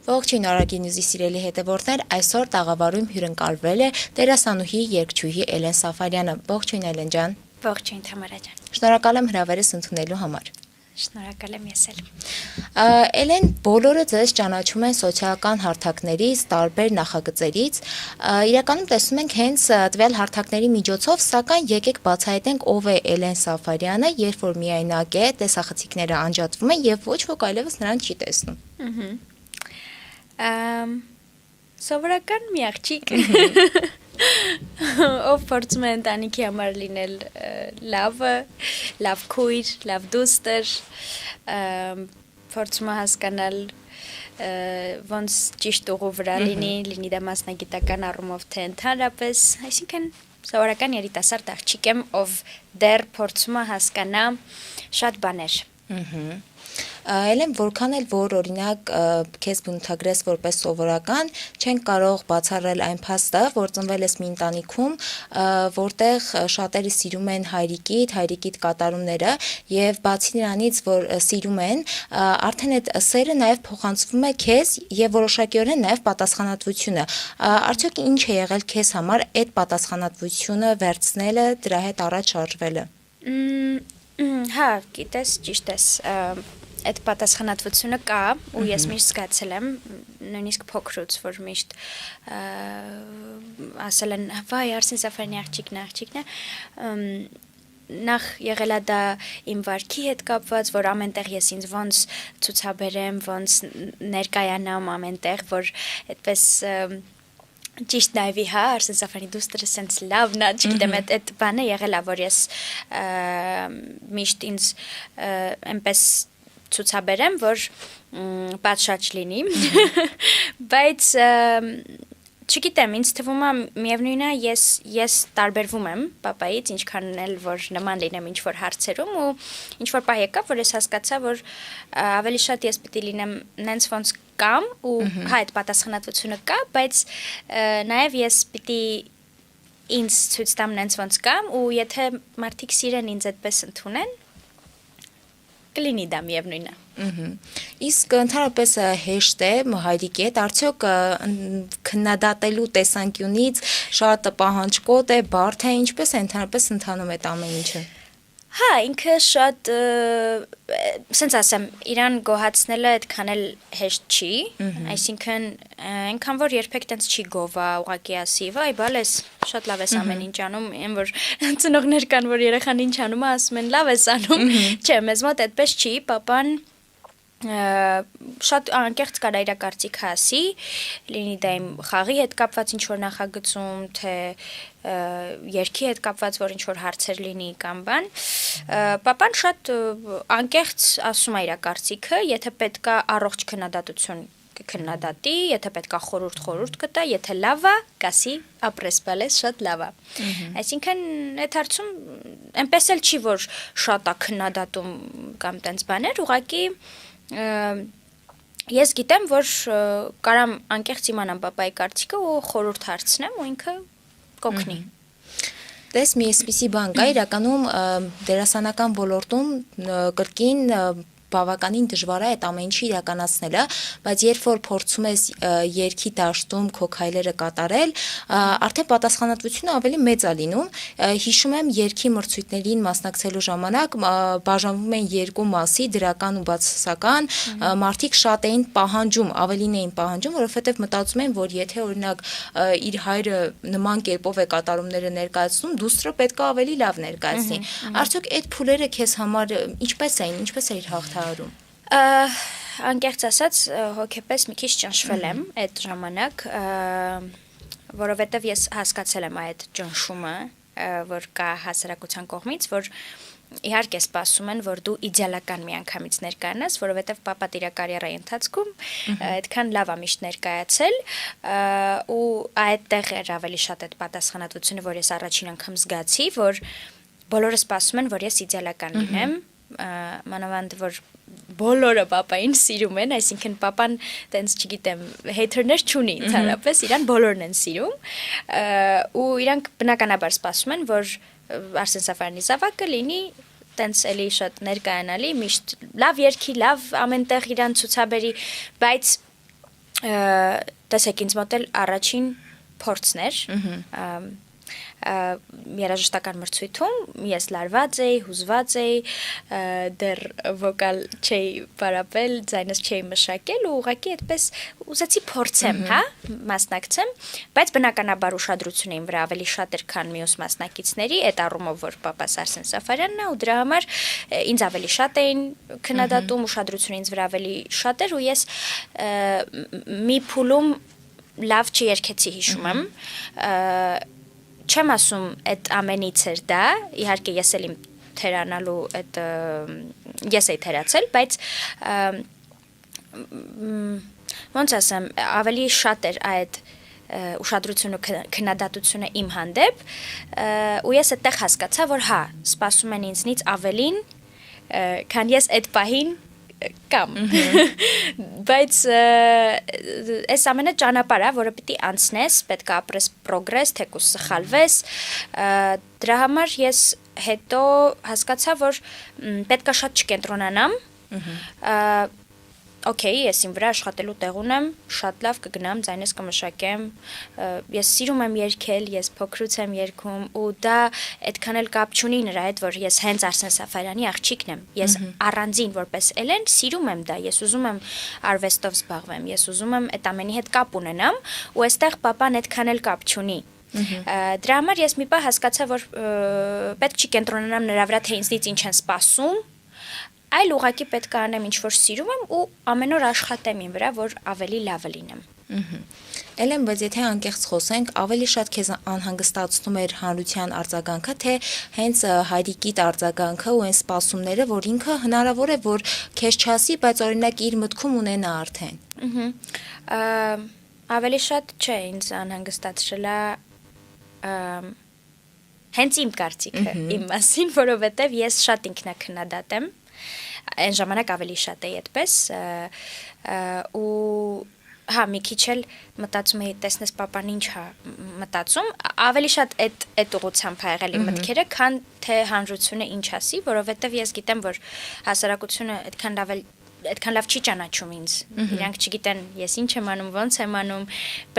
Ողջույն Արագի նյուզի սիրելի հետևորդներ, այսօր տաղավարում հյուրընկալվել է դերասանուհի երգչուհի Էլեն Սաֆարյանը։ Ողջույն Էլեն ջան։ Ողջույն Թամարա ջան։ Շնորհակալ եմ հրավերս ընդունելու համար։ Շնորհակալ եմ ես էլ։ Էլեն, բոլորը ձեզ ճանաչում են սոցիալական հարթակներից, տարբեր նախագծերից։ Իրականում տեսնում ենք հենց տվյալ հարթակների միջոցով, սակայն եկեք բացահայտենք ով է Էլեն Սաֆարյանը, երբ որ միայնակ է, տեսախցիկները անջատվում են եւ ոչ ոք այլևս նրան չի տեսնում։ Սովորական մի աղջիկ, ով փորձում է ընտանիքի համար լինել լավ քույր, լավ դուստր, փորձում է հասկանալ ոնց ճիշտ ուղու վրա լինի դա մասնագիտական առումով թե ընդհանրապես, այսինքն սովորական երիտասարդ աղջիկ եմ, ով դեռ փորձում է հասկանա շատ բաներ։ Էլեն, որքան էլ որ օրինակ քեզ բնութագրես որպես սովորական, չենք կարող բացառել այն փաստը, որ ծնվել ես մի ընտանիքում, որտեղ շատերը սիրում են հայրիկիդ կատարումները եւ բացի նրանից, որ սիրում են, արդեն այդ սերը նաեւ փոխանցվում է քեզ եւ որոշակիորեն նաեւ պատասխանատվությունը։ Արդյոք ինչ է եղել քեզ համար այդ պատասխանատվությունը վերցնելը, դրա հետ առաջ շարժվելը։ Հա, գիտես, ճիշտ ես, այդ պատասխանատվությունը կա ու ես միշտ զգացել եմ, նույնիսկ փոքրուց, որ միշտ ասել են, վայ, Արսեն Սաֆարյանի աղջիկն է, նախ եղել է դա իմ վարքի հետ կապված, որ ամենտեղ ես ինձ ոնց ցուցաբերեմ, ոնց ներկայանամ ամենտեղ, որ այդպես ճիշտ նայվի, հա, Արսեն Սաֆարյանի դուստրը սենց լավն է, չգիտեմ, այդ բանը եղել է, որ ես միշտ ինձ այնպես ցուցաբերեմ, որ պատշաճ լինի, բայց չգիտեմ, ինձ թվում է միևնույն է, ես տարբերվում եմ պապայից, ինչքան էլ որ նման լինեմ ինչ-որ հարցերում ու ինչ-որ պահ եկավ, որ ես հասկացա, որ ավելի շատ ես պիտի լինեմ նենց ոնց կամ ու հա այդ պատասխանատվությունը կա, բայց նաև ես պիտի ինձ ցույց տամ նենց ոնց կամ ու եթե մարդիկ սիրեն ինձ այդպես ընդունեն, կլինի դա միևնույն է։ Իսկ ընդհանրապես հեշտ է հայրիկի հետ, արդյոք քննադատելու տեսանկյունից շատ պահանջկոտ է, բարդ է, ինչպես է ընդհանրապես ընթանում այդ ամեն ինչը։ Հա, ինքը շատ, սենց ասեմ, իրան գոհացնելը այդքան էլ հեշտ չի, այսինքն այնքան որ երբեք տենց չի գովա, ուղղակի ասի, վայ, բալես, շատ լավ ես ամեն ինչ անում, այն որ ծնողներ կան, որ երեխան ինչ անում է, ասում են լավ ես անում, չէ, մեզ մոտ այդպես չի, պապան շատ անկեղծ կարա իր կարծիքը ասի, լինի դա իմ խաղի հետ կապված ինչ-որ նախագծում, թե երգի հետ կապված, որ ինչ-որ հարցեր լինի կամ բան, պապան շատ անկեղծ ասում է իր կարծիքը, եթե պետք է առողջ քննադատություն կքննադատի, եթե պետք է խորհուրդ կտա, եթե լավ է, կասի ապրես բալես, շատ լավ է։ Այսինքն այդ հարցում այնպես էլ չի, որ շատ է քննադատում կամ տենց բաներ, ուղղակի ես գիտեմ, որ կարամ անկեղծ իմանամ պապայի կարծիքը ու խորհուրդ հարցնեմ ու ինքը կօգնի։ Տես մի այսպիսի բան կա, իրականում դերասանական ոլորտում կրկին բավականին դժվար է այդ ամեն ինչը իրականացնելը, բայց երբ որ փորձում ես երգի դաշտում քո քայլերը կատարել, արդեն պատասխանատվությունը ավելի մեծ է լինում։ Հիշում եմ երգի մրցույթներին մասնակցելու ժամանակ բաժանվում են երկու մասի, դրական ու բացասական, մարդիկ շատ էին պահանջում, ավելին էին պահանջում, որովհետև մտածում են, որ եթե օրինակ իր հայրը նման կերպով է կատարումները ներկայացնում, դուստրը պետք է ավելի լավ ներկայացնի։ Արդյոք այդ փուլերը քեզ համար ինչպես էր հաղթահարում։ Անկեղծ ասած, հոգեպես մի քիչ ճնշվել եմ այդ ժամանակ, որովհետև ես հասկացել եմ այդ ճնշումը, որ կա հասարակության կողմից, որ իհարկե սպասում են, որ դու իդեալական մի անգամից ներկայանաս, որովհետև պապատ իր կարիերայի ընթացքում այդքան լավ է միշտ ներկայացել ու այդտեղ էր ավելի շատ այդ պատասխանատվությունը, որ ես առաջին անգամ զգացի, որ բոլորը սպասում են, որ ես իդեալական լինեմ, մանավանդ որ բոլորը պապային սիրում են, այսինքն պապան տենց չգիտեմ, հեյթերներ չունի, ընդհանրապես իրան բոլորն են սիրում ու իրանք բնականաբար սպասում են, որ Արսեն Սաֆարյանի զավակը լինի տենց էլի շատ ներկայանալի, միշտ լավ երգի, լավ ամենտեղ իրան ցուցաբերի, բայց տեսեք ինձ մոտ էլ առաջին փորձն էր, երաժշտական մրցույթում ես լարված էի, հուզված էի, դեռ վոկալ չէի պարապել, ձայնս չէի մշակել ու ուղղակի այդպես ուզեցի փորձեմ, հա, մասնակցեմ, բայց բնականաբար ուշադրությունը իմ վրա ավելի շատ էր, քան մյուս մասնակիցների, այդ առումով որ պապաս Արսեն Սաֆարյանն է ու դրա համար ինձ ավելի շատ էին քննադատում, ուշադրությունը ինձ վրա ավելի շատ էր ու ես մի փուլում լավ չերգեցի հիշում եմ, չեմ ասում այդ ամենից էր դա, իհարկե ես էլ իմ թերանալու այդ ես էի թերացել, բայց ոնց ասեմ, ավելի շատ էր այդ ուշադրությունը քննադատությունը իմ հանդեպ ու ես այդտեղ հասկացա, որ հա, սպասում են ինձնից ավելին, քան ես այդ պահին կամ բայց այս ամենը ճանապարհ է, որը պիտի անցնես, պետք է ապրես պրոգրես, թեկուզ սխալվես, դրա համար ես հետո հասկացա, որ պետք է շատ չկենտրոնանամ, օքեյ, ես իմ վրա աշխատելու տեղ ունեմ, շատ լավ կգնամ, ձայնս կմշակեմ, ես սիրում եմ երգել, ես փոքրուց եմ երգում ու դա այդքան էլ կապ չունի նրա հետ, որ ես հենց Արսեն Սաֆարյանի աղջիկն եմ, ես առանձին որպես Էլեն սիրում եմ դա, ես ուզում եմ արվեստով զբաղվեմ, ես ուզում եմ այդ ամենի հետ կապ ունենամ ու այստեղ պապան այդքան էլ կապ չունի։ Դրա համար ես մի պահ հասկացա, որ պետք չի կենտրոնանամ նրա վրա, թե ինձնից ինչ են սպասում, այլ ուղղակի պետք է անեմ ինչ որ սիրում եմ ու ամեն օր աշխատեմ իմ վրա, որ ավելի լավը լինեմ։ Էլեն, բայց եթե անկեղծ խոսենք, ավելի շատ քեզ անհանգստացնում էր հանրության արձագանքը, թե հենց հայրիկիդ արձագանքը ու այն սպասումները, որ ինքը հնարավոր է, որ քեզ չասի, բայց օրինակ իր մտքում ունենա արդեն։ Ավելի շատ չէ, ինձ անհանգստացրել է հենց իմ կարծիքը իմ մասին, որովհետև ես շատ ինքնակնադատ եմ, այն ժամանակ ավելի շատ էի այդպես ու հա մի քիչ էլ մտածում էի տեսնես պապան ինչ է մտածում ավելի շատ այդ ուղղությամբ ա եղել իմ մտքերը քան թե հանրությունը ինչ ասի որովհետև ես գիտեմ որ հասարակությունը այդքան լավ չի ճանաչում ինձ իրանք չգիտեն ես ինչ եմ անում ոնց եմ անում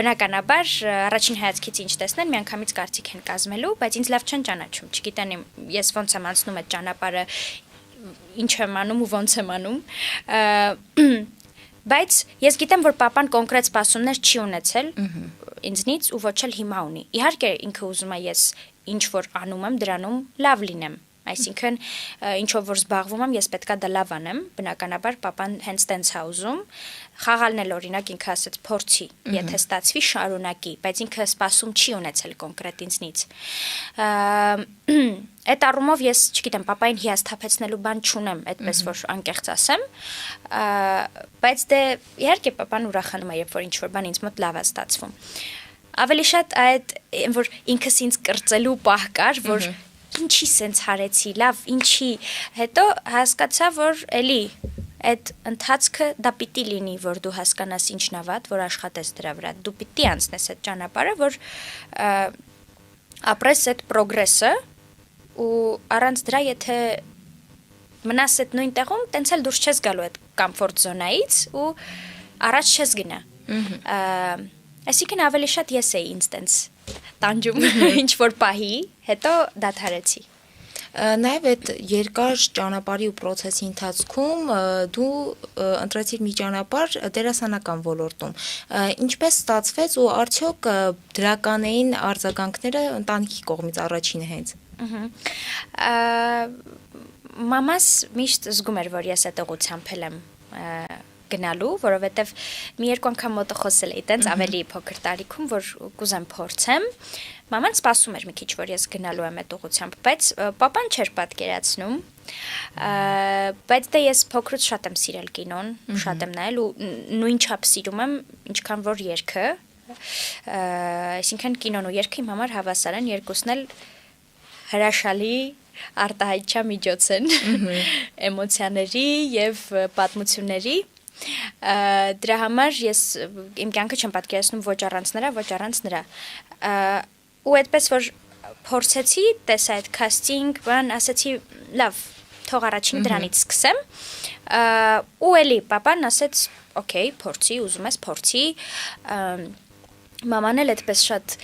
բնականաբար առաջին հայացքից ինչ տեսնեն միանգամից կարծիք են կազմելու բայց ինձ լավ չեն ճանաչում չգիտեն ես ոնց եմ անցնում այդ ճանապարհը ինչ եմ անում ու ոնց եմ անում բայց ես գիտեմ որ պապան կոնկրետ սպասումներ չի ունեցել ինձնից ու ոչ էլ հիմա ունի իհարկե ինքը ուզում է ես ինչ որ անում եմ դրանում լավ լինեմ այսինքն ինչով որ զբաղվում եմ ես պետքա դա լավ անեմ բնականաբար պապան հենց տենց է ուզում խաղալն էլ օրինակ ինքը ասեց փորձի եթե ստացվի շարունակի բայց ինքը սպասում չի ունեցել կոնկրետ ինձնից այդ առումով ես չգիտեմ պապային հիասթափեցնելու բան չունեմ այդպես որ անկեղծ ասեմ բայց դե իհարկե պապան ուրախանում է երբ որ ինչ որ բան ինձ մոտ լավ է ստացվում ավելի շատ այդ որ ինքս ինձ կրծելու պահ կար որ ինչի սենց հարեցի, լավ, ինչի, հետո հասկացա, որ էլի, այդ ընթացքը դա պիտի լինի, որ դու հասկանաս ինչն ա վատ, որ աշխատես դրա վրա, դու պիտի անցնես այդ ճանապարհը, որ ապրես այդ պրոգրեսը ու առանց դրա եթե մնաս այդ նույն տեղում, տենց էլ դուրս չես գալու այդ կոմֆորտ զոնայից ու առաջ չես գնա։ Այսինքն ավելի շատ ես էի ինձ տենց տանջում ինչ որ պահի, հետո դադարեցի։ Նաև այդ երկար ճանապարհի ու process-ի ընթացքում դու ընտրեցիր մի ճանապարհ դերասանական ոլորտում։ Ինչպես ստացվեց ու արդյոք դրական էին արձագանքները ընտանիքի կողմից առաջինը հենց։ Մամաս միշտ զգում էր, որ ես այդ ուղղությամբ եմ գնալու, որովհետև մի երկու անգամ մոտը խոսել էի տենց ավելի փոքր տարիքում, որ կուզեմ փորձեմ։ Մաման սպասում էր մի քիչ, որ ես գնալու եմ այդ ուղղությամբ, բայց պապան չէր պատկերացնում։ Բայց դե ես փոքրուց շատ եմ սիրել կինոն, շատ եմ նայել ու նույն չափ սիրում եմ, ինչքան որ երգը։ Այսինքն կինոն ու երգը իմ համար հավասար են, երկուսն էլ հրաշալի արտահայտչա միջոց են էմոցիաների եւ պատմությունների դրա համար ես իմ կյանքը չեմ պատկերացնում ոչ առանց նրա ու այդպես որ փորձեցի տեսա այդ քաստինգ բան ասացի լավ թող առաջին դրանից սկսեմ։ Ու էլի papan ասեց, օքեյ, փորձի, ուզում ես փորձի։ Մաման էլ այդպես շատ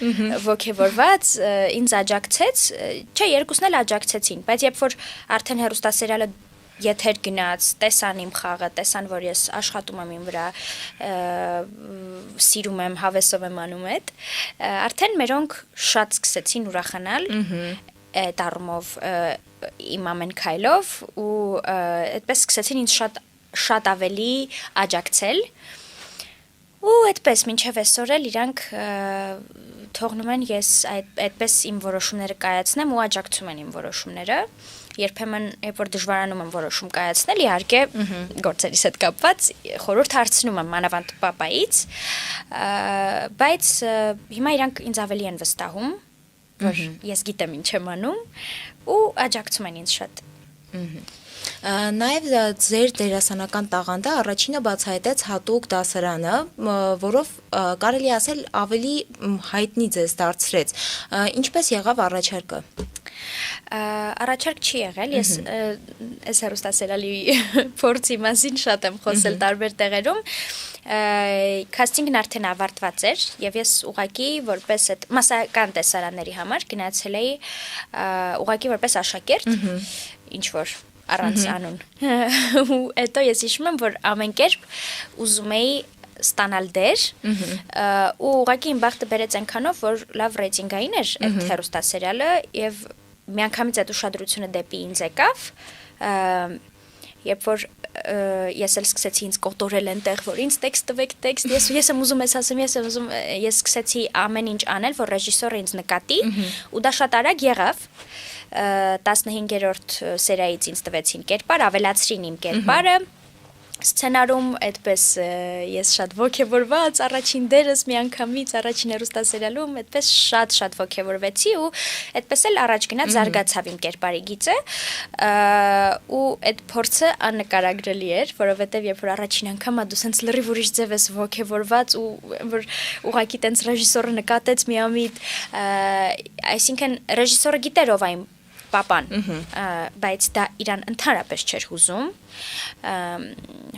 ոգևորված ինձ աջակցեց, չէ, երկուսն էլ աջակցեցին, բայց երբ որ արդեն հեռուստասերիալը եթեր գնաց, տեսան իմ խաղը, տեսան, որ ես աշխատում եմ իմ վրա, սիրում եմ, հավեսով եմ անում այդ, արդեն մերոնք շատ սկսեցին ուրախանալ այդ առումով իմ ամեն քայլով ու այդպես սկսեցին ինձ շատ ավելի աջակցել ու այդպես մինչև այսօր էլ իրանք թողնում են ես այդպես իմ որոշումները կայացնեմ ու աջակցում են իմ որոշումները երբեմն երբ որ դժվարանում եմ որոշում կայացնել իհարկե գործերիս հետ կապված խորհուրդ հարցնում եմ մանավանդ պապայից բայց հիմա իրանք ինձ ավելի են վստահում որ ես գիտեմ ինչ եմ անում ու աջակցում են ինձ շատ Նաև ձեր դերասանական տաղանդը առաջինը բացահայտեց հատուկ դասարանը, որով կարելի ասել ավելի հայտնի ձեզ դարձրեց։ Ինչպես եղավ առաջարկը։ Առաջարկ չի եղել, ես այս հեռուստասերիալի փորձի մասին շատ եմ խոսել տարբեր տեղերում, քաստինգն արդեն ավարտված էր եւ ես ուղակի որպես այդ մասսայական տեսարանների համար գնացել էի ուղակի որպես աշակերտ, ինչ որ առանց անուն։ Ու հետո ես հիշում եմ, որ ամեն կերպ ուզում էի ստանալ դեր ու ուղղակի իմ բախտը բերեց այնքանով, որ լավ ռեյտինգային էր այդ հեռուստասերիալը եւ միանգամից այդ ուշադրությունը դեպի ինձ եկավ, երբ որ ես էլ սկսեցի ինձ կոտորել այնտեղ, որ ինձ տեքստ տվեք, տեքստ, ես եմ ուզում ես ասեմ, ես սկսեցի ամեն ինչ անել, որ ռեժիսորը ինձ նկատի ու դա շատ արագ եղավ 15-րդ սերիայից ինձ տվեցին կերպար, ավելացրին իմ կերպարը, սցենարում այդպես ես շատ ոգևորված, առաջին դերս միանգամից, առաջին հեռուստասերիալում, այդպես շատ ոգևորվեցի ու այդպես էլ առաջ գնաց զարգացավ իմ կերպարի գիծը ու այդ փորձը աննկարագրելի էր, որովհետև երբ որ առաջին անգամ դու սենց լրիվ ուրիշ ձև ես ոգևորված ու որ ուղղակի տենց ռեժիսորը նկատեց միամիտ, այսինքն ռեժիսորը գիտեր ով այն papan, բայց դա իրան ընդհանրապես չէր հուզում,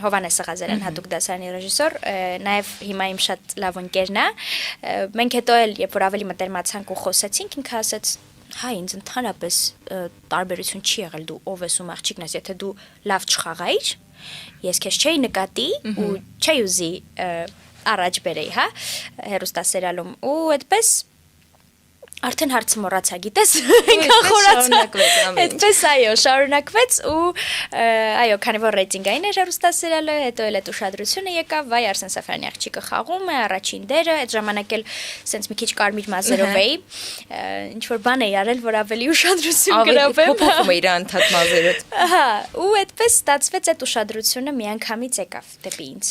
Հովանես Ղազարյան հատուկ դասարանի ռեժիսոր, նաև հիմա իմ շատ լավ ընկերն է, մենք հետո էլ, երբ որ ավելի մտերմացանք ու խոսեցինք, ինքը ասեց, հա ինձ ընդհանրապես տարբերություն չի եղել դու ով ես ու աղջիկն ես, եթե դու լավ չխաղայիր, ես քեզ չէի նկատի ու չէի ուզի առաջ բերեի, հա, հեռուստասերիալում ու այդպես արդեն հարցը մոռացա, գիտես, այնքան խորացա, այդպես այո, շարունակվեց ու այո, քանի որ ռեյտինգային էր հեռուստասերիալը, հետո էլ այդ ուշադրությունը եկավ, վայ Արսեն Սաֆարյանի աղջիկը խաղում է, առաջին դերը, այդ ժամանակ էլ սենց մի քիչ կարմիր մազերով էի, ինչ որ բան էի արել, որ ավելի ուշադրություն գրավեմ, փոփոխում է իր անդադ մազերդ։ Ահա, ու այդպես ստացվեց այդ ուշադրությունը միանգամից եկավ դեպի ինձ։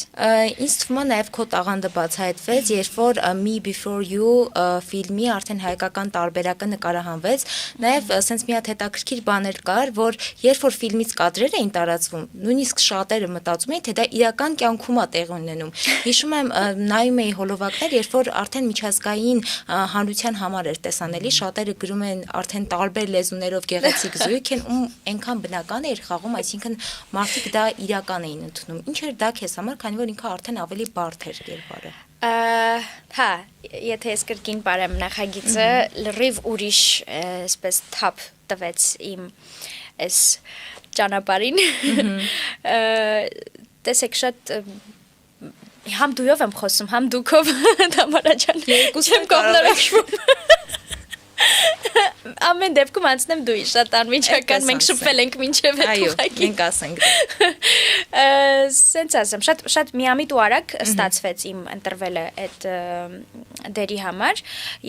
Ինձ թվում է նաև քո տաղանդը բացահայտվեց, երբ որ Me Before You ֆիլմի արդեն հայկական տարբերակը նկարահանվեց, նաև սենց մի հատ հետաքրքիր բաներ կար, որ երբ որ ֆիլմից կադրեր էին տարածվում, նույնիսկ շատերը մտածում էին, թե դա իրական կյանքում է տեղի ունենում։ Հիշում եմ, նայում էի հոլովակներ, երբ որ արդեն միջազգային հանրության համար էր տեսանելի, շատերը գրում են արդեն տարբեր լեզուներով գեղեցիկ զույգ են, ում այնքան բնական էր խաղում, այսինքն մարդիկ դա իրական էին ընդունում։ Ինչ էր դա քեզ համար, քանի որ ինքը արդեն ավելի բարդ էր կերպարը։ Հա, եթե ես կրկին բարեմ նախագիծը լրիվ ուրիշ այսպես թափ տվեց իմ այս ճանապարհին։ Տեսեք շատ համ դույով եմ խոսում, համ դուքով Թամարա ջան, երկուսն կողմնորոշվում։ Ամեն դեպքում անցնեմ դուի, շատ անմիջական, մենք շփվել ենք մինչև այդ ուղղակի։ Այո, մենք ասենք։ Սենց ասեմ, շատ միամիտ ու արագ ստացվեց իմ ընտրվելը այդ դերի համար,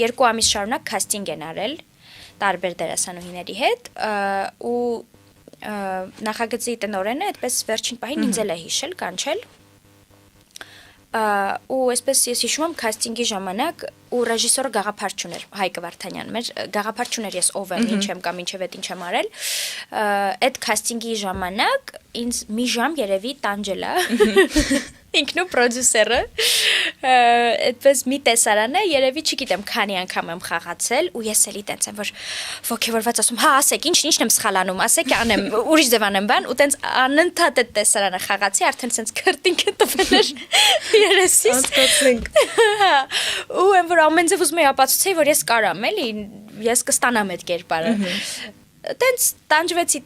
2 ամիս շարունակ քաստինգ են արել տարբեր դերասանուհիների հետ ու նախագծի տնօրենը այդպես վերջին պահին ինձ էլ է հիշել, կանչել ու այսպես ես հիշում եմ քաստինգի ժամանակ ու ռեժիսորը գաղափար չուներ Հայկը Վարդանյանը մեր գաղափար չուներ ես ով եմ ինչ եմ կամ ինչև այդ ինչ եմ արել այդ քաստինգի ժամանակ ինձ մի ժամ երևի տանջել է ինքնու պրոդյուսերը, այդպես մի տեսարան է, երևի չգիտեմ քանի անգամ եմ խաղացել ու ես էլի տենց եմ որ ոգևորված ասում, հա ասեք, ինչն եմ սխալանում, ասեք անեմ, ուրիշ ձև անեմ բան ու տենց անընդհատ այդ տեսարանը խաղացի, արդեն տենց քրտինքը տվել էր երեսից։ Անցկացնենք։ Հա, ու եմ որ ամեն ձև ուզում եի ապացուցեի, որ ես կարամ էլի, ես կստանամ այդ կերպարը։ Տենց տանջվեցի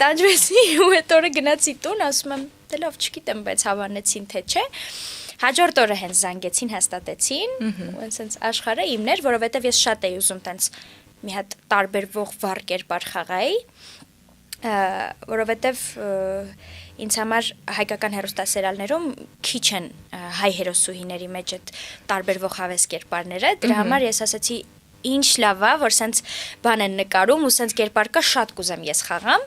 ու այդ օրը գնացի տուն, ասում եմ, դե լավ, չգիտեմ, բայց հավանեցին թե չէ։ Հաջորդ օրը հենց զանգեցին, հաստատեցին, ու հենց աշխարհը իմն էր, որովհետև ես շատ էի ուզում տենց մի հատ տարբերվող վառ կերպար խաղայի, որովհետև ինձ համար հայկական հեռուստասերիալներում քիչ են հայ հերոսուհիների մեջ այդ տարբերվող հավես կերպարները, դրա համար ես ասացի ինչ լավ է, որ սենց բան են նկարում ու սենց կերպար կա շատ կուզեմ ես խաղամ,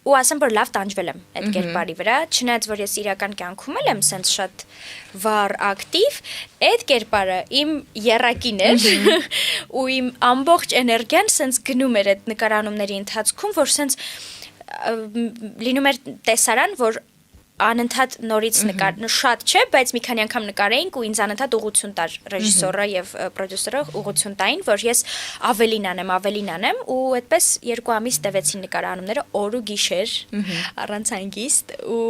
ու ասեմ, որ լավ տանջվել եմ այդ կերպարի վրա, չնայած, որ ես իրական կյանքում եմ սենց շատ վառ ակտիվ, այդ կերպարը իմ եռակին էր ու իմ ամբողջ էներգիան սենց գնում էր այդ նկարանումների ընթացքում, որ սենց լինում էր տեսարան, որ անընդհատ նորից շատ չէ, բայց մի քանի անգամ նկարեինք ու ինձ անընդհատ ուղղություն տար ռեժիսորը եւ պրոդյուսերը ուղղություն տային, որ ես ավելին անեմ ու այդպես 2 ամիս տևեցին նկարանումները օր ու գիշեր առանց հանգիստ ու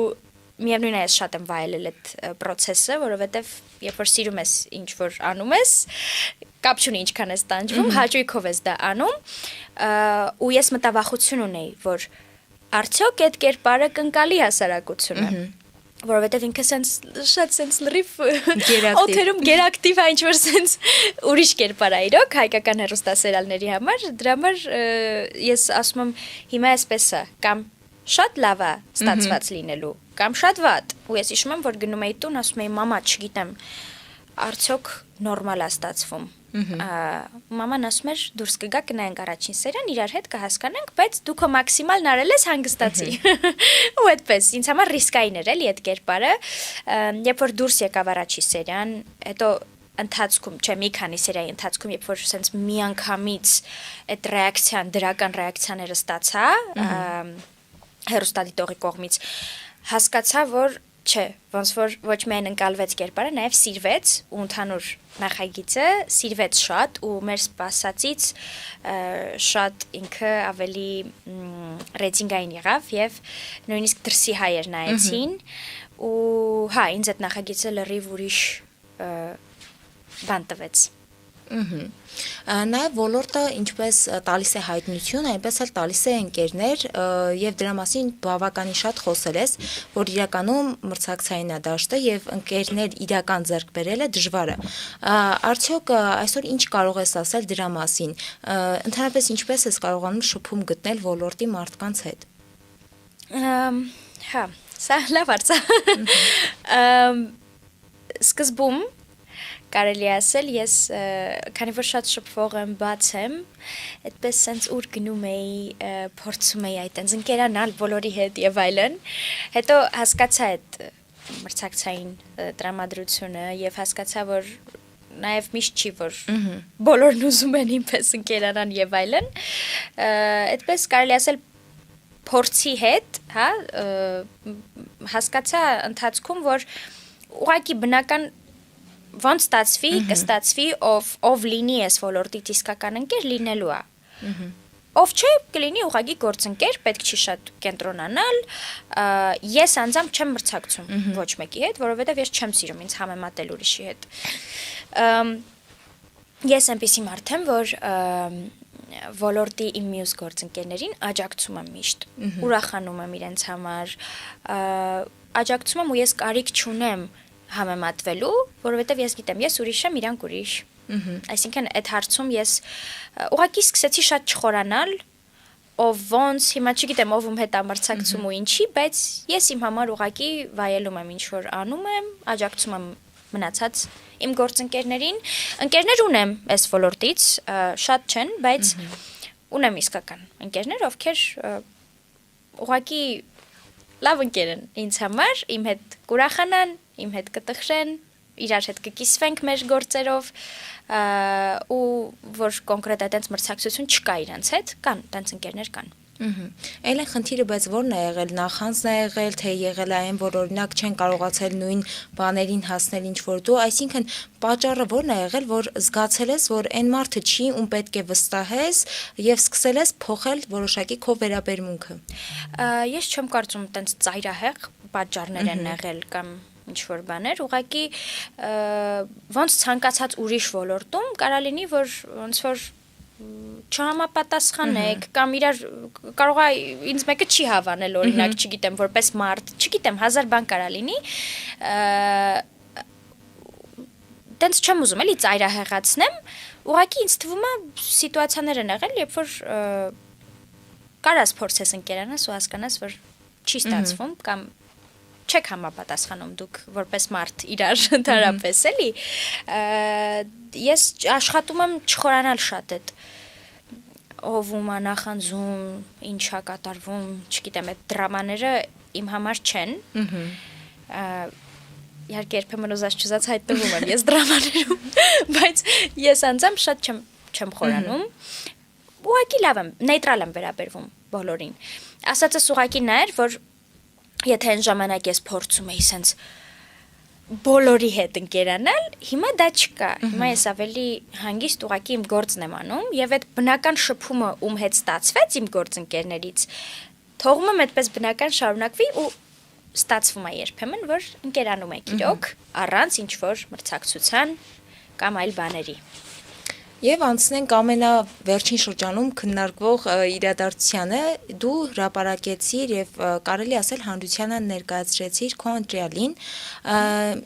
միևնույն է ես շատ եմ վայելել այդ process-ը, որովհետեւ երբ որ սիրում ես ինչ որ անում ես, կապ չունի ինչքան ես տանջվում, հաճույքով ես դա անում, ու ես մտավախություն ունեի, որ արդյոք այդ կերպարը կընկալի հասարակությունը, որովհետև ինքը շատ սենց լրիվ օթերում գերակտիվ է ինչ-որ սենց ուրիշ կերպար է իրոք հայկական հեռուստասերիալների համար, դրա համար ես ասում եմ հիմա այսպես է, կամ շատ լավ է ստացված լինելու, կամ շատ վատ, ու ես հիշում եմ, որ գնում էի տուն, ասում էի մամա, չգիտեմ, արդյոք նորմալ է ստացվում։ Մաման ասում էր դուրս կգա կնայենք առաջին սերիան իրար հետ կհասկանանք, բայց դու քո մաքսիմալն արել ես հանգստացի։ Ու այդպես ինձ համար ռիսկային էր էլի այդ կերպարը, երբ որ դուրս եկավ առաջի սերիան, հետո ընթացքում, չէ, մի քանի սերիայի ընթացքում, երբ որ սենց միանգամից այդ ռեակցիան, դրական ռեակցիաները ստացա հեռուստադիտողի կողմից, հասկացա, որ չէ, ոնց որ ոչ միայն ընկալվեց կերպարը, նաև սիրվեց ու ընդհանուր նախագիծը սիրվեց շատ ու մեր սպասածից շատ ինքը ավելի ռեյտինգային եղավ եւ նույնիսկ դրսի հայեր նայեցին ու հա, ինձ այդ նախագիծը լրիվ ուրիշ բան տվեց։ Նաև ոլորտը ինչպես տալիս է հայտնություն, այնպես էլ տալիս է ընկերներ եւ դրա մասին բավականին շատ խոսել ես, որ իրականում մրցակցային է դաշտը եւ ընկերներ իրական ձեռք բերելը դժվար է։ Արդյոք այսօր ինչ կարող ես ասել դրա մասին։ Ընդհանրապես ինչպես ես կարողանում շփում գտնել ոլորտի մարդկանց հետ։ Հա, սա լավ հարց է։ Սկզբում կարելի ասել ես քանի որ շատ շփվող եմ, բաց եմ, այդպես sense ուր գնում էի, փորձում էի այտենց ընկերանալ բոլորի հետ եւ այլն։ Հետո հասկացա այդ մրցակցային տրամադրությունը եւ հասկացա, որ նաեւ միշտ չի որ բոլորն ուզում են ինպես ընկերանան եւ այլն։ Այդպես կարելի ասել փորձի հետ, հա, հասկացա ընթացքում, որ ուղղակի բնական ոնց ստացվի, կստացվի, ով լինի այս ոլորտից իսկական ընկեր լինելու է։ Ով չէ, կլինի ուղղակի գործընկեր, պետք չի շատ կենտրոնանալ։ Ես անձամբ չեմ մրցակցում ոչ մեկի հետ, որովհետև ես չեմ սիրում ինձ համեմատել ուրիշի հետ։ Ես այնպիսի մարդ եմ, որ ոլորտի իմ մյուս գործընկերներին աջակցում եմ միշտ, ուրախանում եմ իրենց համար, աջակցում եմ ու ես կարիք չունեմ համեմատվելու, որովհետև ես գիտեմ, ես ուրիշ եմ, իրանք ուրիշ։ Այսինքն այդ հարցում ես ուղղակի սկսեցի շատ չխորանալ, ով ոնց, հիմա չգիտեմ ով ում հետ ամրցակցում ու ինչի, բայց ես իմ համար ուղղակի վայելում եմ ինչ որ անում եմ, աջակցում եմ մնացած իմ գործընկերներին, ընկերներ ունեմ այս ոլորտից, շատ չեն, բայց ունեմ իսկական ընկերներ, ովքեր ուղղակի լավ ընկեր են ինձ համար, իմ հետ կուրախանան, իմ հետ կտխրեն, իրար հետ կկիսվենք մեր գործերով, ու որ կոնկրետ այդպես մրցակցություն չկա իրենց հետ, կան, այդպես ընկերներ կան։ Այլ են խնդիրը, բայց ո՞րն է եղել, նախանձն է եղել, թե եղել է այն, որ օրինակ չեն կարողացել նույն բաներին հասնել ինչ որ դու, այսինքն պատճառը ո՞րն է եղել, որ զգացել ես, որ այն մարդը չի, ում պետք է վստահես եւ սկսել ես փոխել որոշակի քո վերաբերմունքը։ Ես չեմ կարծում տենց ծայրահեղ պատճառներ են եղել կամ ինչ որ բաներ, ուղղակի ոնց ցանկացած ուրիշ ոլորտում կարա լինի, որ ոնց որ չհամապատասխանեք կամ իրար կարող է ինձ մեկը չի հավանել օրինակ, չգիտեմ, որպես մարդ, չգիտեմ, հազար բան կարա լինի, տենց չեմ ուզում էլի ծայրահեղացնեմ, ուղղակի ինձ թվում է սիտուացիաներ են եղել, երբ որ կարաս փորձես ընկերանաս ու հասկանաս, որ չի ստացվում կամ չեք համապատասխանում դուք որպես մարդ իրար դարապես էլի, ես աշխատում եմ չխորանալ շատ այդ ով նախանձում, ինչա կատարվում, չգիտեմ, այդ դրամաները իմ համար չեն, իհարկե երբեմն ուզած հայտնվում եմ ես դրամաներում, բայց ես անձամբ շատ չեմ խորանում, ուղղակի լավ եմ, նեյտրալ եմ վերաբերվում բոլորին, ասածս ուղղակի նա էր, որ եթե այն ժամանակ ես փորձում էի սենց բոլորի հետ ընկերանալ, հիմա դա չկա, հիմա ես ավելի հանգիստ ուղղակի իմ գործն եմ անում եւ այդ բնական շփումը ում հետ ստացվեց իմ գործընկերներից, թողում եմ այդպես բնական շարունակվի ու ստացվում է երբեմն, որ ընկերանում եք իրոք, առանց ինչ որ մրցակցության կամ այլ բաների։ Եվ անցնենք ամենավերջին շրջանում քննարկվող իրադարձությանը, դու հրապարակեցիր եւ կարելի ասել հանրությանը ներկայացրեցիր քո ընտրյալին,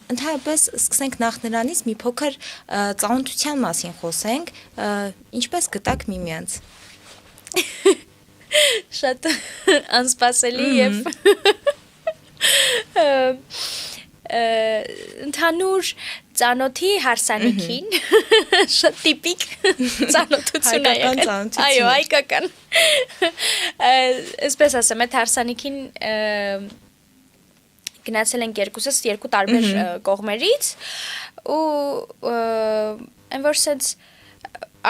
ընդհանրապես սկսենք նախ նրանից մի փոքր ծանոթության մասին խոսենք, ինչպես գտաք միմյանց։ Շատ անսպասելի եւ ընդհանուր ծանոթի հարսանիքին շատ տիպիկ ծանոթություն է եղել, այո, հայկական, այսպես ասեմ, այդ հարսանիքին գնացել ենք երկուսս երկու տարբեր կողմերից ու այն որ սենց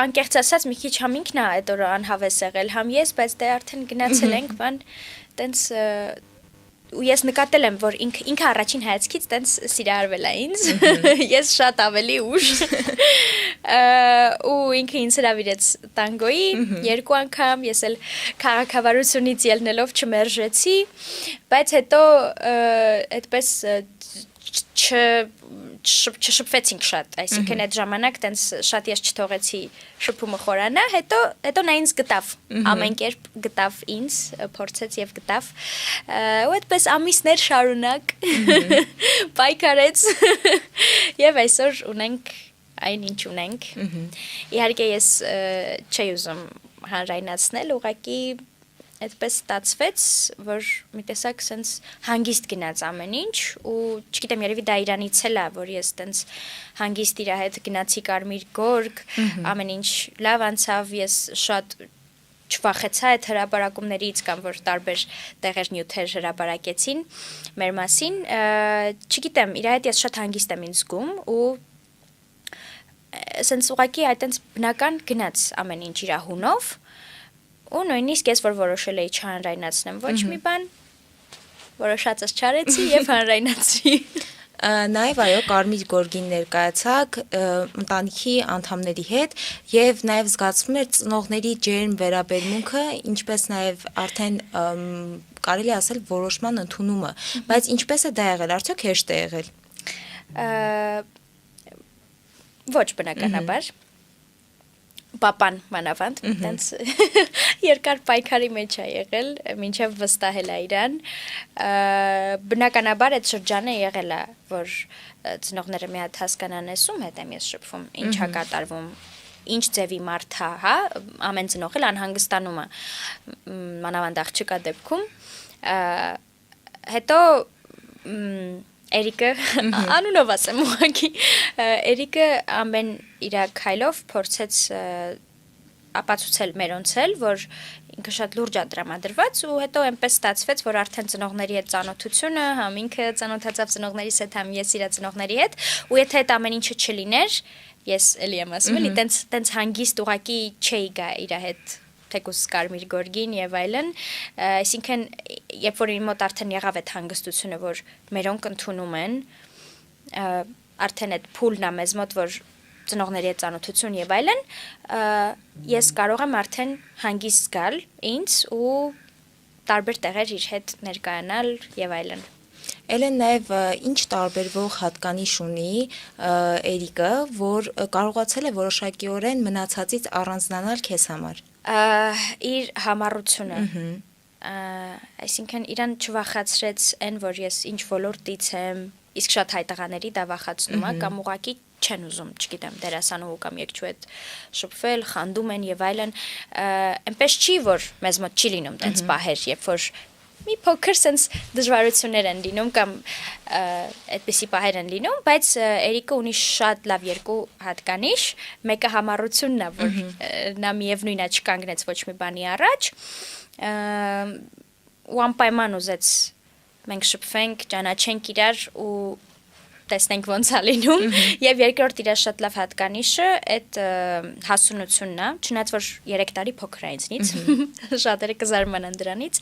անկեղծ ասած մի քիչ համ ինքն է այդ օրը անհավես եղել, համ ես, բայց դե արդեն գնացել ենք, բան տենց ու ես նկատել եմ, որ ինքը առաջին հայացքից տենց սիրահարվել է ինձ, ես շատ ավելի ուշ, ու ինքը ինձ հրավիրեց տանգոյի, երկու անգամ, ես էլ քաղաքավարությունից ելնելով չմերժեցի, բայց հետո այդպես չշփվեցինք շատ, այսինքն այդ ժամանակ տենց շատ ես չթողեցի շփումը խորանա, հետո նա ինձ գտավ, ամեն կերպ գտավ ինձ, փորձեց եւ գտավ, ու այդպես ամիսներ շարունակ պայքարեց եւ այսօր ունենք այն ինչ ունենք, իհարկե ես չի ուզում հանրայնացնել, ուղղակի այդպես ստացվեց, որ մի տեսակ սենց հանգիստ գնաց ամեն ինչ ու չգիտեմ, երևի դա իրանից էլ է, որ ես տենց հանգիստ իրա հետ գնացի Կարմիր գորգ, ամեն ինչ լավ անցավ, ես շատ չվախեցա այդ հրապարակումներից կամ որ տարբեր տեղեր նյութեր հրապարակեցին մեր մասին, չգիտեմ, իրա հետ ես շատ հանգիստ եմ ինձ զգում ու սենց ուղղակի այդպես բնական գնաց ամեն ինչ իրա հունով ու նույնիսկ ես որ որոշել էի չհանրայնացնեմ ոչ մի բան, որոշածս չարեցի եւ հանրայնացրի։ Նաև այո, Կարմիր գորգին ներկայացաք ընտանիքի անդամների հետ եւ նաև զգացվում էր ծնողների ջերմ վերաբերմունքը, ինչպես նաև արդեն կարելի ասել որոշման ընդունումը, բայց ինչպես է դա եղել, արդյոք հեշտ է եղել։ Ոչ բնականաբար Պապան մանավանդ, տենց երկար պայքարի մեջ է եղել, մինչև վստահել է իրան, բնականաբար այդ շրջանը եղել է, որ ծնողները մի հատ հասկանան ես ում հետ եմ ես շփվում, ինչ է կատարվում, ինչ ձևի մարդ է, հա, ամեն ծնող էլ անհանգստանում է, մանավանդ աղջկա դեպքում, հետո Էրիկը, անունով ասեմ ուղղակի, Էրիկը ամեն իրա քայլով փորձեց ապացուցել մերոնցել, որ ինքը շատ լուրջ է տրամադրված ու հետո այնպես ստացվեց, որ արդեն ծնողների հետ ծանոթությունը, համ ինքը ծանոթացավ ծնողներիս հետ, համ ես իրա ծնողների հետ, ու եթե այդ ամեն ինչը չլիներ, ես էլի եմ ասում, էլի տենց հանգիստ ուղղակի չէի գա իրա հետ թեկուս կարմիր գորգին եւ այլն, այսինքն երբ որ իմ մոտ արդեն եղավ այդ հանգստությունը, որ մերոնք ընդունում են, արդեն այդ փուլն է մեզ մոտ, որ ծնողների հետ ծանոթություն եւ այլն, ես կարող եմ արդեն հանգիստ զգալ ինձ ու տարբեր տեղեր իր հետ ներկայանալ եւ այլն։ Էլեն նաև ինչ տարբերվող հատկանիշ ունի Էրիկը, որ կարողացել է որոշակիորեն մնացածից առանձնանալ քեզ համար։ Իր համառությունը։ Այսինքն իրան չվախացրեց այն, որ ես ինչ ոլորտից եմ, իսկ շատ հայ տղաների դա վախացնում է կամ ուղղակի չեն ուզում, չգիտեմ, դերասանուհու կամ եկչու հետ շփվել, խանդում են եւ այլն, այնպես չի, որ մեզ մոտ չի լինում տենց պահեր, երբ որ մի փոքր sense դժվարություններ են լինում կամ այդպիսի պահեր են լինում, բայց Էրիկը ունի շատ լավ երկու հատկանիշ, մեկը համառությունն է, որ նա միևնույնն է չկանգնեց ոչ մի բանի առաջ, ու անպայման ուզեց մենք շփվենք, ճանաչենք իրար ու տեսնենք ոնց է լինում եւ երկրորդ իր շատ լավ հատկանիշը այդ հասունությունն է, չնայած որ 3 տարի փոքր է ինձնից, շատերը կզարմանան դրանից,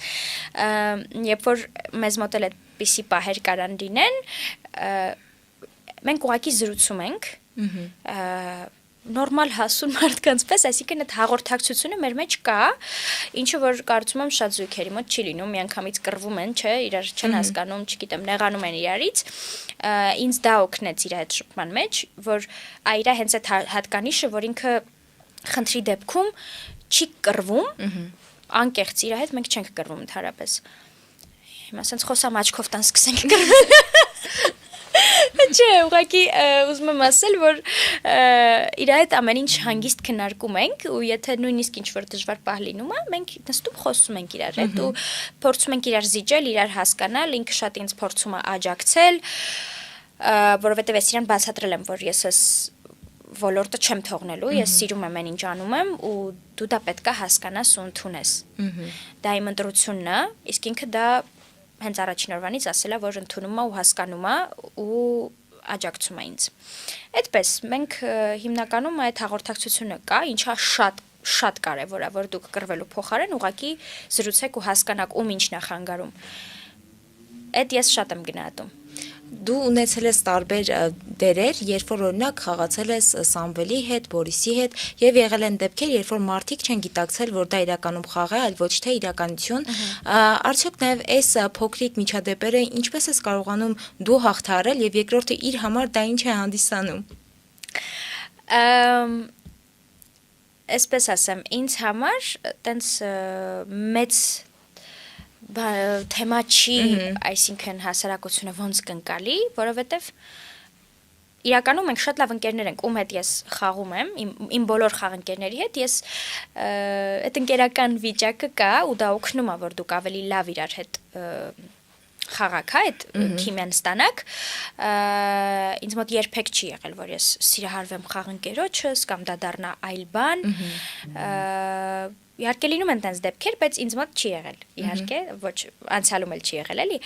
երբ որ մեզ մոտ էլ այդպիսի պահեր կարան լինեն, մենք ուղղակի զրուցում ենք, նորմալ հասուն մարդկանց պես, այսինքն այդ հաղորդակցությունը մեր մեջ կա, ինչը որ կարծում եմ շատ զույգերի մոտ չի լինում, միանգամից կռվում են, չէ, իրար չեն հասկանում, չգիտեմ, նեղանում են իրարից, ինձ դա օգնեց իր այդ շփման մեջ, որ այրա հենց այդ հատկանիշը, որ ինքը խնդրի դեպքում չի կռվում, անկեղծ իր հետ մենք չենք կռվում ընդհանրապես։ Հիմա ասենց խոսամ աչքով տան սկսենք կռվել։ Չէ, ուղղակի ուզում եմ ասել, որ իր հետ ամեն ինչ հանգիստ քննարկում ենք ու եթե նույնիսկ ինչ-որ դժվար պահ լինում է, մենք նստում խոսում ենք իրար հետ ու փորձում ենք իրար զիջել, իրար հասկանալ, ինքը շատ ինձ փորձում է աջակցել, որովհետև ես իրան բացատրել եմ, որ ես ես ոլորտը չեմ թողնելու, ես սիրում եմ այն ինչ անում եմ ու դու դա պետք է հասկանաս ու ընդունես։ Դա իմ ընտրությունն է, իսկ ինքը դա հենց առաջին օրվանից ասել է, որ ընդունում է ու հասկանում է ու աջակցում է ինձ։ Այդպես, մենք հիմնականում այդ հաղորդակցությունը կա, ինչա շատ կարևոր է, որ դուք կռվելու փոխարեն ուղղակի զրուցեք ու հասկանաք ում ինչն է խանգարում։ Այդ ես շատ եմ գնահատում։ Դու ունեցել ես տարբեր դերեր, երբ որ օրինակ խաղացել ես Սամվելի հետ, Բորիսի հետ եւ եղել են դեպքեր, երբ որ մարդիկ չեն գիտակցել, որ դա իրականում խաղ է, այլ ոչ թե իրականություն։ Արդյոք նաեւ այս փոքրիկ միջադեպերը ինչպես ես կարողանում դու հաղթահարել եւ երկրորդը իր համար դա ինչ է հանդիսանում։ Այսպես ասեմ, ինձ համար տենց մեծ թեմա չի, այսինքն հասարակությունը ոնց կընկալի, որովհետև իրականում մենք շատ լավ ընկերներ ենք, ում հետ ես խաղում եմ, իմ բոլոր խաղընկերների հետ, ես այդ ընկերական վիճակը կա ու դա օգնում է, որ դուք ավելի լավ իրար հետ խաղաք, այդ քիմիան ստանաք, ինձ մոտ երբեք չի եղել, որ ես սիրահարվեմ խաղընկերոջս կամ դա դառնա այլ բան, իհարկե լինում են տենց դեպքեր, բայց ինձ մոտ չի եղել, իհարկե, ոչ անցյալում էլ չի եղել, էլի։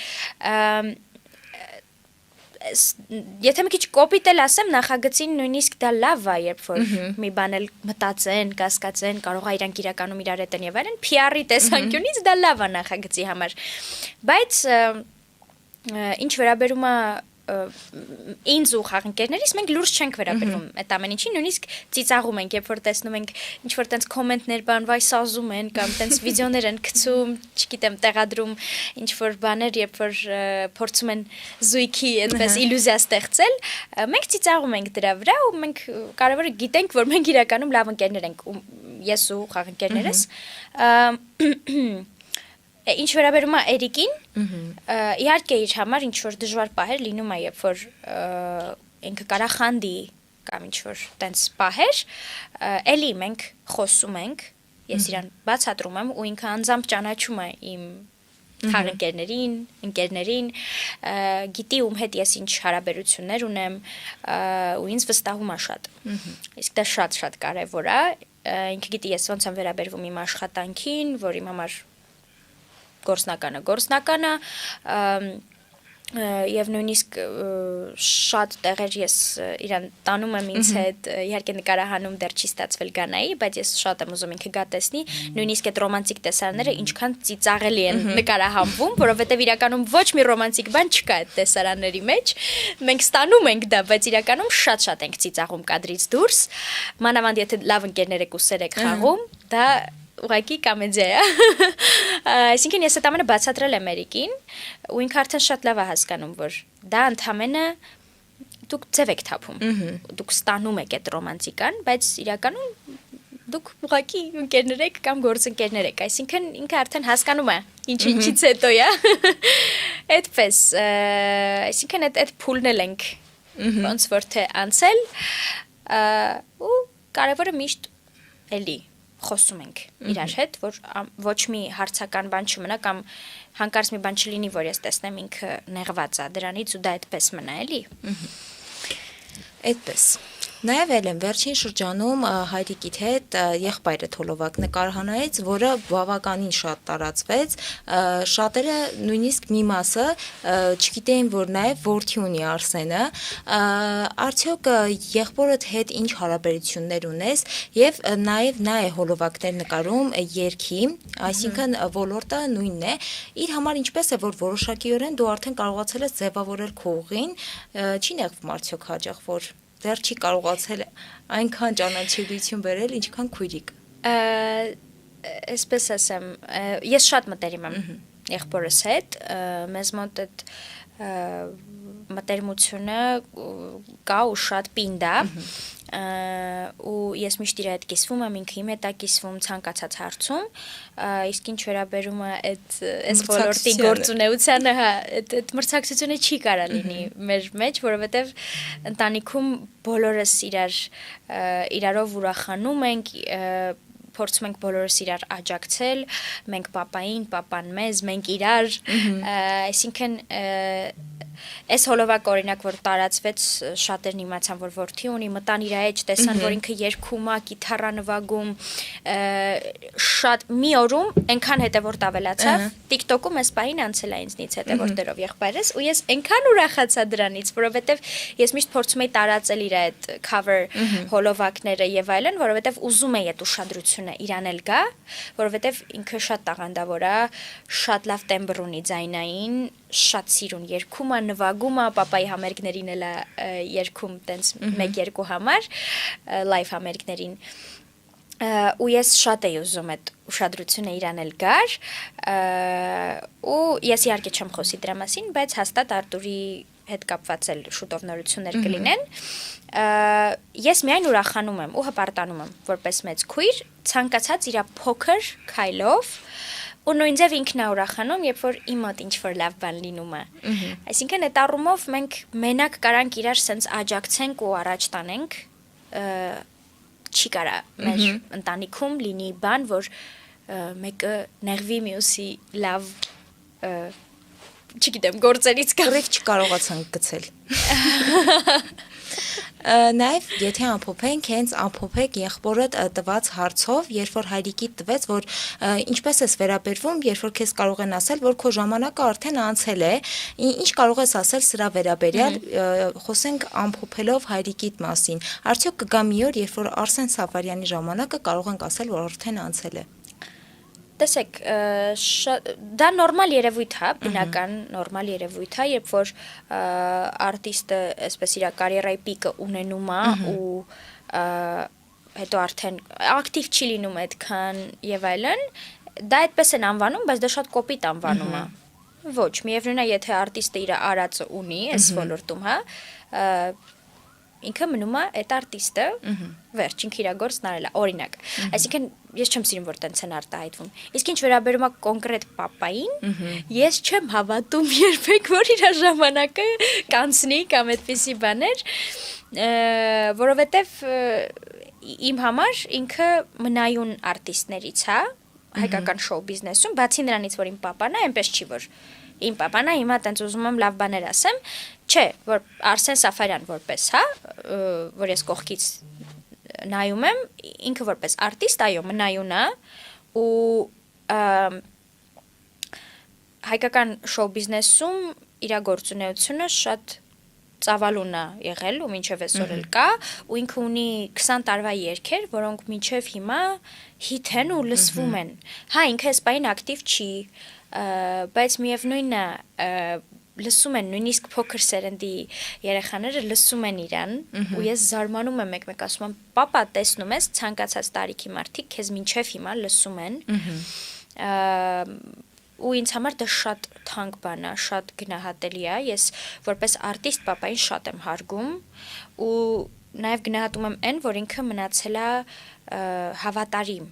Եթե մի քիչ կոպիտ էլ ասեմ, նախագծին նույնիսկ դա լավ է, երբ որ մի բան էլ մտածեն, կասկածեն, կարող է իրանք իրականում իրար հետ են եւ այլն, PR-ի տեսանկյունից դա լավ է նախագծի համար։ Բայց ինչ վերաբերում է ինձ ու խաղընկերներիս մենք լուրջ չենք վերաբերվում այդ ամեն ինչին, նույնիսկ ծիծաղում ենք, երբ որ տեսնում ենք ինչ-որ տենց կոմենտներ բան, վայ սազում են կամ տենց վիդեոներ են գցում, չգիտեմ, տեղադրում ինչ-որ բաներ, երբ որ փորձում են զույգի այդպես իլյուզիա ստեղծել, մենք ծիծաղում ենք դրա վրա ու մենք կարևորը գիտենք, որ մենք իրականում լավ ընկերներ ենք, ես ու խաղընկերներս։ Ինչ վերաբերում է Էրիկին, իհարկե իր համար ինչ որ դժվար պահեր լինում է, երբ որ ինքը կարա խանդի կամ ինչ որ տենց պահեր, էլի մենք խոսում ենք, ես իրան բացատրում եմ ու ինքը անձամբ ճանաչում է իմ խաղընկերներին, ընկերներին, գիտի ում հետ ես ինչ հարաբերություններ ունեմ ու ինձ վստահում է շատ։ Իսկ դա շատ կարևոր է, ինքը գիտի ես ոնց եմ վերաբերվում իմ աշխատանքին, որ իմ համար գործնականը, Եվ նույնիսկ շատ տեղեր ես իրան տանում եմ ինձ հետ, իհարկե նկարահանում դեռ չի ստացվել գանայի, բայց ես շատ եմ ուզում ինքը գա տեսնի, նույնիսկ այդ ռոմանտիկ տեսարանները ինչքան ծիծաղելի են նկարահանվում, որովհետև իրականում ոչ մի ռոմանտիկ բան չկա այդ տեսարանների մեջ։ Մենք ստանում ենք դա, բայց իրականում շատ ենք ծիծաղում կադրից դուրս, մանավանդ եթե լավ ընկերներ եք ու սեր եք խաղում, դա ուղղակի կոմեդիա է։ Այսինքն ես այդ ամենը բացատրել եմ Էրիկին, ու ինքը արդեն շատ լավ է հասկանում, որ դա ընդամենը դուք ձև եք թափում, դուք ստանում եք այդ ռոմանտիկան, բայց իրականում դուք ուղղակի ընկերներ եք կամ գործընկերներ եք, այսինքն ինքը արդեն հասկանում է ինչից հետո է։ Այդպես, այսինքն այդ փուլն էլ ենք ոնց որ թե անցել, ու կարևորը միշտ էլի խոսում ենք իրար հետ, որ ոչ մի հարցական բան չմնա կամ հանկարծ մի բան չլինի, որ ես տեսնեմ ինքը նեղված է դրանից ու դա այդպես մնա, էլի։ Այդպես։ Նաև ելեմ վերջին շրջանում Հայրիկիդ հետ եղբայրդ հոլովակ նկարահանեց, որը բավականին շատ տարածվեց, շատերը նույնիսկ մի մասը չգիտեին, որ նաև որդի ունի Արսենը, արդյոք եղբորդ հետ ինչ հարաբերություններ ունես եւ նաև նա է հոլովակներ նկարում երգի, այսինքն ոլորտը նույնն է, իր համար ինչպես է, որ որոշակիորեն դու արդեն կարողացել ես ձևավորել քո ուղին, չի նեղվում արդյոք հաճախ, որ դեռ չի կարողացել այնքան ճանաչելիություն բերել, ինչքան քույրիկը։ Այսպես ասեմ, ես շատ մտերիմ եմ եղբորս հետ, մեզ մոտ այդ մտերմությունը կա ու շատ պինդ է, ու ես միշտ իր հետ կիսվում եմ, ինքը իմ հետ է կիսվում ցանկացած հարցում, իսկ ինչ վերաբերում է այս ոլորտի գործունեությանը, այդ մրցակցությունը չի կարա լինի մեր մեջ, որովհետև ընտանիքում բոլորս իրարով ուրախանում ենք, փորձում ենք բոլորս իրար աջակցել, մենք պապային, պապան մեզ, մենք իրար, այսինքն այս հոլովակ օրինակ որ տարածվեց, շատերն իմացան, որ որդի ունի, մտան իր հետ, տեսան, որ ինքը երգում է, գիտարա նվագում, շատ մի օրում այնքան հետևորդ ավելացավ, TikTok-ում այս պահին անցել է ինձնից հետևորդերով եղբայրս, ու ես այնքան ուրախացա դրանից, որովհետև ես միշտ փորձում էի տարածել իր այդ cover հոլովակները եւ այլն, որովհետև ուզում էի այդ ուշադրությունը իրան էլ գա, որովհետև ինքը շատ տաղանդավոր է, շատ լավ տեմբր ունի ձայնային, շատ սիրուն երգում է, նվագում է, պապայի համերգներին էլ երգում տենց 1-2 համար, լայվ համերգներին, ու ես շատ էի ուզում այդ ուշադրությունը իրան էլ գար, ու ես իհարկե չեմ խոսի դրա մասին, բայց հաստատ Արտուրի հետ կապված էլ շուտով նորություններ կլինեն, ես միայն ուրախանում եմ ու հպարտանում եմ, որպես մեծ քույր, ցանկացած իրա փոքր քայլով, ու նույն ձև ինքն է ուրախանում, երբ որ իմ մոտ ինչ-որ լավ բան լինում է։ Այսինքն այդ առումով մենք մենակ կարանք իրար սենց աջակցենք ու առաջ տանենք, չի կարա մեր ընտանիքում լինի բան, որ մեկը նեղվի մյուսի լավ, չգիտեմ, գործերից կռիվ չկարողացանք գցել։ Նաև եթե ամփոփենք, հենց ամփոփեք եղբորդ տված հարցով, երբ որ Հայրիկիդ տվեց, որ ինչպես ես վերաբերվում, երբ որ քեզ կարող են ասել, որ քո ժամանակը արդեն անցել է, ինչ կարող ես ասել սրա վերաբերյալ, խոսենք ամփոփելով Հայրիկիդ մասին։ Արդյոք կգա մի օր, երբ որ Արսեն Սաֆարյանի ժամանակը կարող ենք ասել, որ արդեն անցել է։ Տեսեք, դա նորմալ երևույթ է, բնական նորմալ երևույթ է, երբ որ արտիստը այսպես իր կարիերայի պիկը ունենում է ու հետո արդեն ակտիվ չի լինում այդքան եւ այլն, դա այդպես են անվանում, բայց դա շատ կոպիտ անվանում է։ Ոչ, միևնույն է, եթե արտիստը իր արածը ունի այս ոլորտում, հա, ինքը մնում է այդ արտիստը, վերջ, ինքը իր գործն արել է, օրինակ։ Այսինքն ես չեմ սիրում, որ տենց են արտահայտվում։ Իսկ ինչ վերաբերում է կոնկրետ պապային, ես չեմ հավատում երբեք, որ իր ժամանակը կանցնի կամ այդպիսի բաներ, որովհետև իմ համար ինքը մնայուն արտիստներից է, հայկական շոու բիզնեսում, բացի նրանից, որ իմ պապան է, այնպես չի, որ իմ պապան է, հիմա տենց ուզում եմ լավ բաներ ասեմ, չէ, որ Արսեն Սաֆարյան որպես, հա, որ ես կողքից նայում եմ, ինքը որպես արտիստ, այո, մնայուն է, ու հայկական շոու բիզնեսում իր գործունեությունը շատ ծավալուն է եղել ու մինչև այսօր էլ կա ու ինքը ունի 20 տարվա երգեր, որոնք մինչև հիմա հիթ են ու լսվում են։ Հա, ինքը այս բային ակտիվ չի, բայց միևնույնն է լսում են նույնիսկ փոքր սերնդի երեխաները լսում են իրան ու ես զարմանում եմ մեկ-մեկ ասում եմ պապա տեսնում ես ցանկացած տարիքի մարդիկ քեզ մինչև հիմա լսում են ու ինձ համար դա շատ թանկ բան է, շատ գնահատելի է, ես որպես արտիստ պապային շատ եմ հարգում ու նաև գնահատում եմ այն, որ ինքը մնացել է հավատարիմ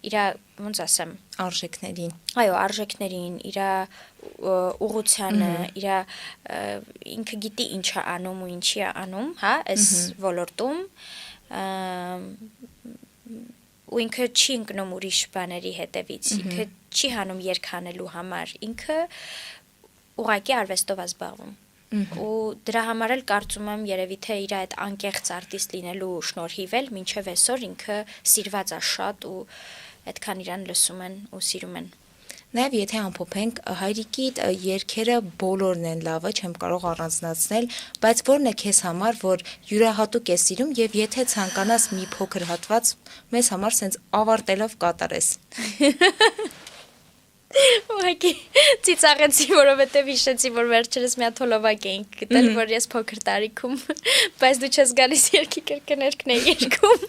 իր ոնց ասեմ արժեքներին։ Այո, արժեքներին, իր ուղղությանը, իր ինքը գիտի ինչ է անում ու ինչի է անում, հա, այս ոլորտում ու ինքը չի ընկնում ուրիշ բաների հետևից, ինքը չի հանում երգ հանելու համար, ինքը ուղղակի արվեստով է զբաղվում։ Ու դրա համար էլ կարծում եմ երևի թե իր այդ անկեղծ արտիստ լինելու շնորհիվ էլ մինչև այսօր ինքը սիրված է շատ ու այդքան իրան լսում են ու սիրում են։ Նաև եթե ամփոփենք, հայրիկի երգերը բոլորն են լավը, չեմ կարող առանձնացնել, բայց ո՞րն է քեզ համար, որ յուրահատուկ ես սիրում եւ եթե ցանկանաս մի փոքր հատված մեզ համար սենց ավարտելով կատարես։ Ուղղակի ծիծաղեցի, որովհետև հիշեցի, որ վերջերս մի հատ հոլովակ էինք գտել, որ ես փոքր տարիքում, բայց դու չես գալիս երգի կրկներկն էի երգում։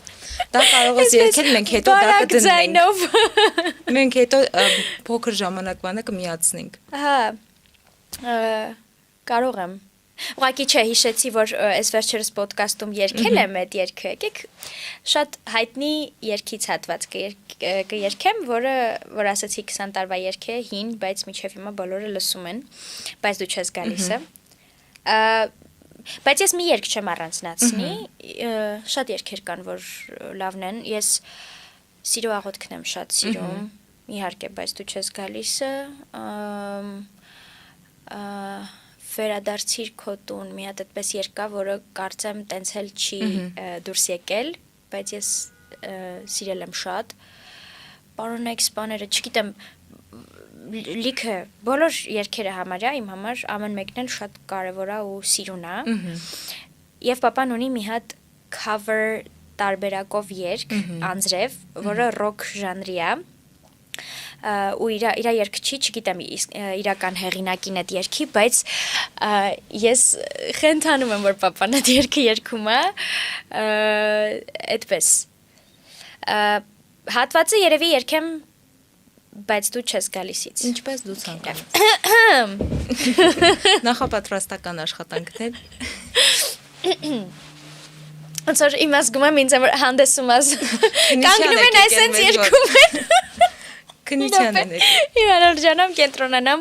Դա կարող ես երգել, մենք հետո դա կդնենք։ Մենք հետո փոքր ժամանակվանը կմիացնենք։ Հա, կարող եմ։ Ուղղակի չէ, հիշեցի, որ այս վերջերս ոդկասթում երգել եմ այդ երգը, եկեք շատ հայտնի երգից հատված կերգեմ, որ ասացի 20 տարվա երգ է, հին, բայց մինչև հիմա բոլորը լսում են, բայց դու չես գալիսը։ Բայց ես մի երգ չեմ առանձնացնի, շատ երգեր կան, որ լավն են, ես սիրո աղոթքն եմ շատ սիրում, իհարկե, բայց դու չես գալիսը, վերադարձիր քո տուն, մի հատ այդպես երգ կա, որը կարծեմ տենց էլ չի դուրս եկել, բայց ես սիրել եմ շատ։ Պարոնայք սպաները, չգիտեմ, լիքը բոլոր երգերը համարյա իմ համար ամեն մեկն էլ շատ կարևոր է ու սիրուն է։ Եվ papan ունի մի հատ cover տարբերակով երգ, անձրև, որը ռոք ժանրի է։ Ու իր երգը չի, չգիտեմ իրական հեղինակին այդ երգի, բայց ես խենթանում եմ, որ papan այդ երգը երգում է, այդպես։ Հատվածը երևի երգեմ, բայց դու չես գալիսից։ Ինչպես դու ցանկանում։ Նախապատրաստական աշխատանքներ։ Ոնց որ իմ ասում եմ ինձ որ հանդեսում ես։ Կանգնում են այսպես երգում են։ Քննության են եկել։ Իրանալջանամ կենտրոնանամ։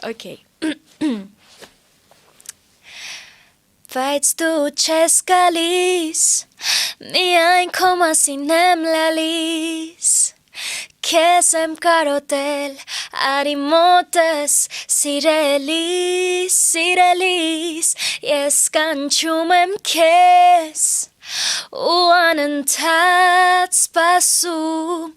Okay։ Բայց դու չես գալիս, միայն քո մասին եմ լալիս, քեզ եմ կարոտել, արի մոտս, սիրելիս, սիրելիս, ես կանչում եմ քեզ, ու անընդհատ սպասում,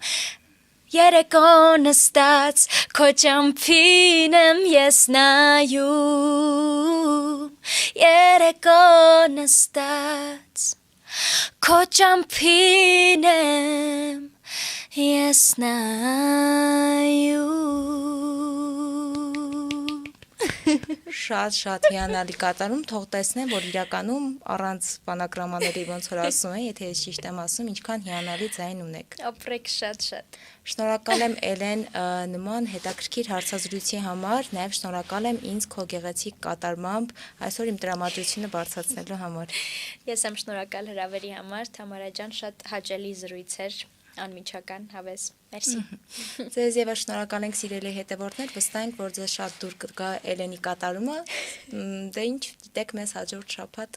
երեկո նստած, քո ճամփին եմ ես նայում, երեկո նստած, քո ճամփին եմ ես նայում։ Շատ հիանալի կատարում, թող տեսնեմ, որ իրականում առանց բանագրամաների ոնց որ ասում են, եթե ես ճիշտ եմ ասում, ինչքան հիանալի ձայն ունեք։ Ապրեք շատ։ Շնորհակալ եմ Էլեն նման հետաքրքիր հարցազրույցի համար, նաև շնորհակալ եմ ինձ քո գեղեցիկ կատարմամբ այսօր իմ տրամադրությունը բարձրացնելու համար։ Ես եմ շնորհակալ հրավերի համար, Թամարա ջան, շատ հաճելի զրույց էր, անմիջական, հավես։ Մերսի։ Ձեզ եւս շնորհակալ ենք սիրելի հետևորդներ, վստահ ենք, որ ձեզ շատ դուր կգա Էլենի կատարումը, դե ինչ, դիտեք մեզ հաջորդ շաբաթ։